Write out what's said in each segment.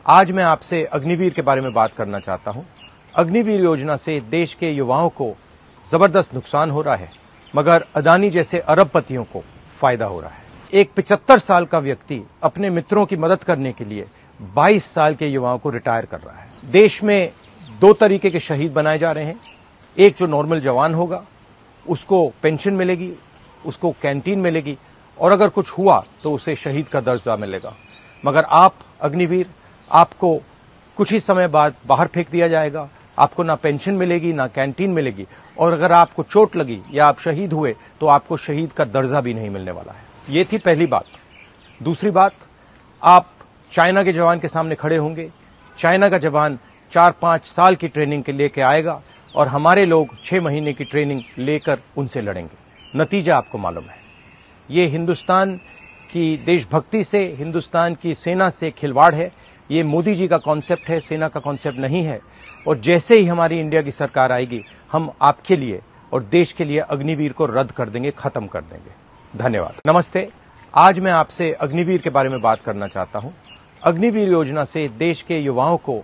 आज मैं आपसे अग्निवीर के बारे में बात करना चाहता हूं। अग्निवीर योजना से देश के युवाओं को जबरदस्त नुकसान हो रहा है, मगर अदानी जैसे अरबपतियों को फायदा हो रहा है। एक 75 साल का व्यक्ति अपने मित्रों की मदद करने के लिए 22 साल के युवाओं को रिटायर कर रहा है। देश में दो तरीके के शहीद बनाए जा रहे हैं। एक जो नॉर्मल जवान होगा, उसको पेंशन मिलेगी, उसको कैंटीन मिलेगी, और अगर कुछ हुआ तो उसे शहीद का दर्जा मिलेगा। मगर आप अग्निवीर, आपको कुछ ही समय बाद बाहर फेंक दिया जाएगा। आपको ना पेंशन मिलेगी, ना कैंटीन मिलेगी, और अगर आपको चोट लगी या आप शहीद हुए तो आपको शहीद का दर्जा भी नहीं मिलने वाला है। ये थी पहली बात। दूसरी बात, आप चाइना के जवान के सामने खड़े होंगे। चाइना का जवान 4-5 साल की ट्रेनिंग के लेके आएगा और हमारे लोग 6 महीने की ट्रेनिंग लेकर उनसे लड़ेंगे। नतीजा आपको मालूम है। ये हिंदुस्तान की देशभक्ति से, हिंदुस्तान की सेना से खिलवाड़ है। ये मोदी जी का कॉन्सेप्ट है, सेना का कॉन्सेप्ट नहीं है। और जैसे ही हमारी इंडिया की सरकार आएगी, हम आपके लिए और देश के लिए अग्निवीर को रद्द कर देंगे, खत्म कर देंगे। धन्यवाद। नमस्ते। आज मैं आपसे अग्निवीर के बारे में बात करना चाहता हूं। अग्निवीर योजना से देश के युवाओं को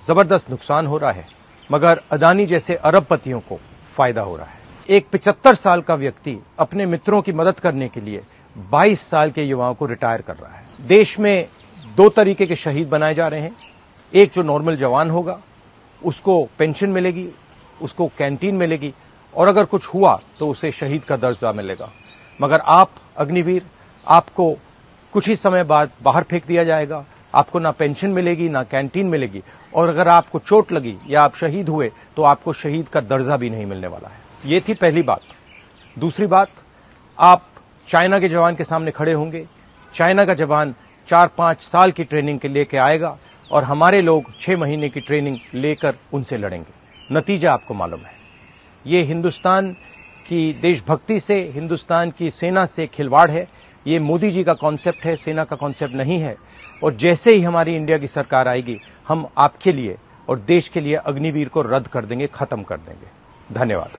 जबरदस्त नुकसान हो रहा है, मगर अदानी जैसे अरबपतियों को फायदा हो रहा है। एक 75 साल का व्यक्ति अपने मित्रों की मदद करने के लिए 22 साल के युवाओं को रिटायर कर रहा है। देश में दो तरीके के शहीद बनाए जा रहे हैं। एक जो नॉर्मल जवान होगा, उसको पेंशन मिलेगी, उसको कैंटीन मिलेगी, और अगर कुछ हुआ तो उसे शहीद का दर्जा मिलेगा। मगर आप अग्निवीर, आपको कुछ ही समय बाद बाहर फेंक दिया जाएगा। आपको ना पेंशन मिलेगी, ना कैंटीन मिलेगी, और अगर आपको चोट लगी या आप शहीद हुए तो आपको शहीद का दर्जा भी नहीं मिलने वाला है। ये थी पहली बात। दूसरी बात, आप चाइना के जवान के सामने खड़े होंगे। चाइना का जवान 4-5 साल की ट्रेनिंग के लेके आएगा और हमारे लोग 6 महीने की ट्रेनिंग लेकर उनसे लड़ेंगे। नतीजा आपको मालूम है। ये हिंदुस्तान की देशभक्ति से, हिंदुस्तान की सेना से खिलवाड़ है। ये मोदी जी का कॉन्सेप्ट है, सेना का कॉन्सेप्ट नहीं है। और जैसे ही हमारी इंडिया की सरकार आएगी, हम आपके लिए और देश के लिए अग्निवीर को रद्द कर देंगे, खत्म कर देंगे। धन्यवाद।